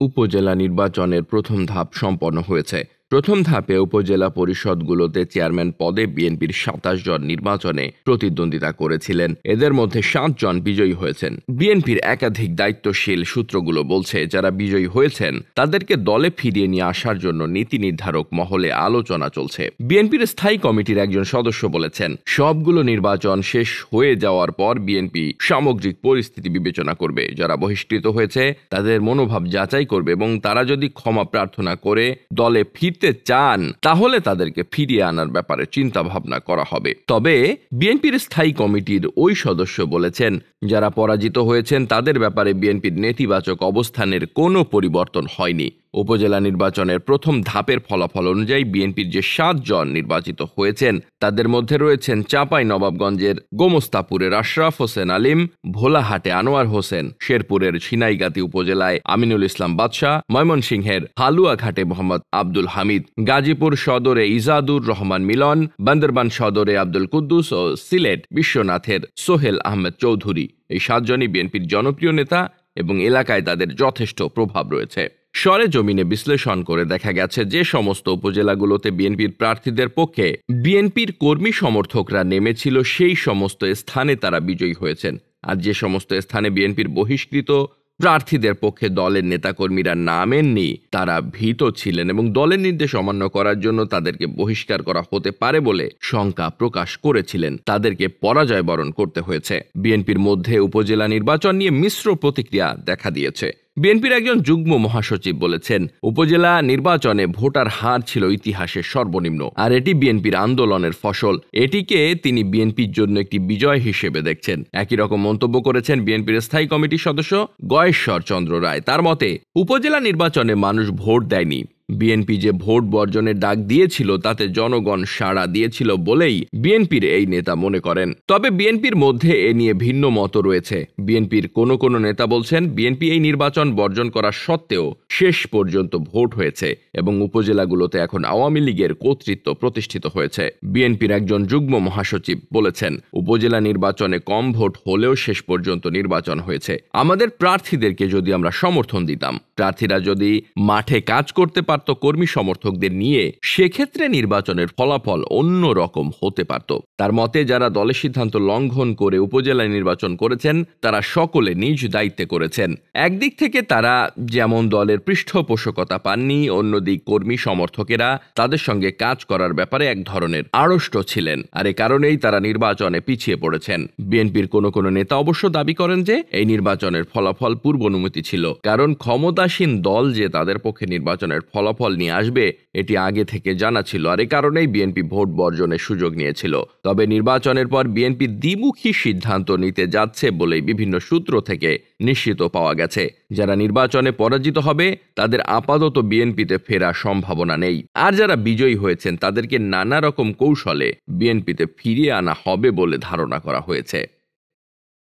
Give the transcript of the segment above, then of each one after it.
উপজেলা নির্বাচনের প্রথম ধাপ সম্পন্ন হয়েছে। প্রথম ধাপে উপজেলা পরিষদগুলোতে চেয়ারম্যান পদে বিএনপির ২৭ জন নির্বাচনে প্রতিদ্বন্দ্বিতা করেছিলেন। এদের মধ্যে ৭ জন বিজয়ী হয়েছেন। বিএনপির একাধিক দায়িত্বশীল সূত্রগুলো বলছে, যারা বিজয়ী হয়েছেন তাদেরকে দলে ফিরিয়ে নিয়ে আসার জন্য নীতি নির্ধারক মহলে আলোচনা চলছে। বিএনপির স্থায়ী কমিটির একজন সদস্য বলেছেন, সবগুলো নির্বাচন শেষ হয়ে যাওয়ার পর বিএনপি সামগ্রিক পরিস্থিতি বিবেচনা করবে। যারা বহিষ্কৃত হয়েছে তাদের মনোভাব যাচাই করবে এবং তারা যদি ক্ষমা প্রার্থনা করে দলে ফিরতে চান তাহলে তাদেরকে ফিরিয়ে আনার ব্যাপারে চিন্তা ভাবনা করা হবে। তবে বিএনপির স্থায়ী কমিটির ওই সদস্য বলেছেন, যারা পরাজিত হয়েছেন তাদের ব্যাপারে বিএনপির নেতিবাচক অবস্থানের কোনো পরিবর্তন হয়নি। উপজেলা নির্বাচনের প্রথম ধাপের ফলাফল অনুযায়ী বিএনপির যে ৭ জন নির্বাচিত হয়েছেন তাদের মধ্যে রয়েছেন চাঁপাইনবাবগঞ্জের গোমস্তাপুরের আশরাফ হোসেন আলিম, ভোলাহাটে আনোয়ার হোসেন, শেরপুরের ঝিনাইগাতী উপজেলায় আমিনুল ইসলাম বাদশাহ, ময়মনসিংহের হালুয়াঘাটে মোহাম্মদ আব্দুল হামিদ, গাজীপুর সদরে ইজাদুর রহমান মিলন, বান্দরবান সদরে আব্দুল কুদ্দুস ও সিলেট বিশ্বনাথের সোহেল আহমেদ চৌধুরী। এই ৭ জনই বিএনপির জনপ্রিয় নেতা এবং এলাকায় তাদের যথেষ্ট প্রভাব রয়েছে। সরেজমিনে বিশ্লেষণ করে দেখা গেছে যে সমস্ত উপজেলাগুলোতে বিএনপির প্রার্থীদের পক্ষে বিএনপির কর্মী সমর্থকরা নেমেছিল সেই সমস্ত স্থানে তারা বিজয়ী হয়েছেন। আর যে সমস্ত স্থানে বিএনপির বহিষ্কৃত প্রার্থীদের পক্ষে দলের নেতাকর্মীরা নামেননি তারা ভীত ছিলেন এবং দলের নির্দেশ অমান্য করার জন্য তাদেরকে বহিষ্কার করা হতে পারে বলে শঙ্কা প্রকাশ করেছিলেন। তাদেরকে পরাজয় বরণ করতে হয়েছে। বিএনপির মধ্যে উপজেলা নির্বাচন নিয়ে মিশ্র প্রতিক্রিয়া দেখা দিয়েছে। বিএনপির একজন যুগ্ম মহাসচিব বলেছেন, উপজেলা নির্বাচনে ভোটার হার ছিল ইতিহাসের সর্বনিম্ন, আর এটি বিএনপির আন্দোলনের ফসল। এটিকে তিনি বিএনপির জন্য একটি বিজয় হিসেবে দেখছেন। একই রকম মন্তব্য করেছেন বিএনপির স্থায়ী কমিটির সদস্য গয়েশ্বর চন্দ্র রায়। তার মতে, উপজেলা নির্বাচনে মানুষ ভোট দেয়নি। বিএনপি যে ভোট বর্জনের ডাক দিয়েছিল তাতে জনগণ সাড়া দিয়েছিল বলেই বিএনপির এই নেতা মনে করেন। তবে বিএনপির মধ্যে এ নিয়ে ভিন্ন মত রয়েছে। বিএনপির কোনো নেতা বলছেন, বিএনপি এই নির্বাচন বর্জন করা সত্ত্বেও শেষ পর্যন্ত ভোট হয়েছে এবং উপজেলাগুলোতে এখন আওয়ামী লীগের কর্তৃত্ব প্রতিষ্ঠিত হয়েছে। বিএনপির একজন যুগ্ম মহাসচিব বলেছেন, উপজেলা নির্বাচনে কম ভোট হলেও শেষ পর্যন্ত নির্বাচন হয়েছে। আমাদের প্রার্থীদেরকে যদি আমরা সমর্থন দিতাম, প্রার্থীরা যদি মাঠে কাজ করতে পারত কর্মী সমর্থকদের নিয়ে, সেক্ষেত্রে নির্বাচনের ফলাফল অন্য রকম হতে পারত। তার মতে, যারা দলের সিদ্ধান্ত লঙ্ঘন করে উপজেলায় নির্বাচন করেছেন তারা সকলে নিজ দায়িত্বে করেছেন। একদিক থেকে তারা যেমন দলের পৃষ্ঠপোষকতা পাননি, অন্যদিক কর্মী সমর্থকেরা তাদের সঙ্গে কাজ করার ব্যাপারে এক ধরনের আড়ষ্ট ছিলেন, আর এ কারণেই তারা নির্বাচনে পিছিয়ে পড়েছেন। বিএনপির কোনো নেতা অবশ্য দাবি করেন যে এই নির্বাচনের ফলাফল পূর্বনুমতি ছিল, কারণ ক্ষমতাসীন দল যে তাদের পক্ষে নির্বাচনের ফলাফল নিয়ে আসবে এটি আগে থেকে জানা ছিল, আর এ কারণেই বিএনপি ভোট বর্জনের সুযোগ নিয়েছিল। তবে নির্বাচনের পর বিএনপি দ্বিমুখী সিদ্ধান্ত নিতে যাচ্ছে বলেই বিভিন্ন সূত্র থেকে নিশ্চিত পাওয়া গেছে। যারা নির্বাচনে পরাজিত হবে তাদের আপাতত বিএনপিতে ফেরার সম্ভাবনা নেই, আর যারা বিজয়ী হয়েছেন তাদেরকে নানা রকম কৌশলে বিএনপিতে ফিরিয়ে আনা হবে বলে ধারণা করা হয়েছে।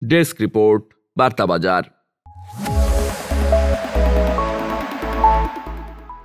Desk report, বার্তাবাজার।